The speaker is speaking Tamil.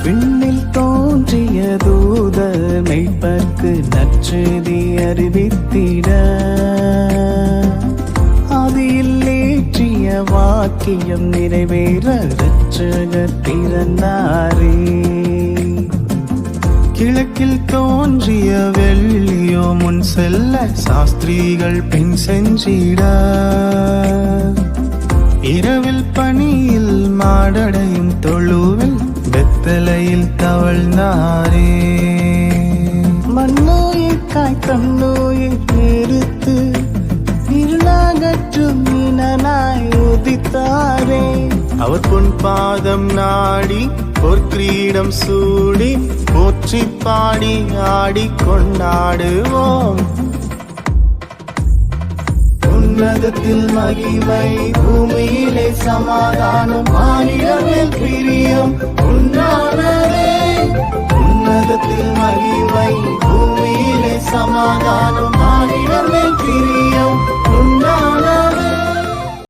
விண்ணில் தோன்றிய தூதர் மெய்ப்பர்க்கு நற்செய்தி அறிவித்திட ஆதியில் ஏற்றிய வாக்கியம் நிறைவேற இரட்சகர் பிறந்தாரே. கிழக்கில் தோன்றிய வெள்ளியோ முன் செல்ல சாஸ்திரிகள் பின் சென்றிட இரவில் பணியில் மாடடையும் தொழுவில் வெத்தலையில் தவழ்ந்தாரே. மண்ணோயிற்காய் தன்னோயை நிறுத்து இருளாகற்றும் மீனனாய் உதித்தாரே. அவர் பொன் பாதம் நாடி பொற்கிரீடம் சூடி போற்றி பாடி ஆடி கொண்டாடுவோம். உன்னதத்தில் மகிமை பூமியிலே சமாதானம் மாநிலவில் பிரியம் உண்டானதே. உன்னதத்தில் மகிமை பூமியிலே சமாதானம்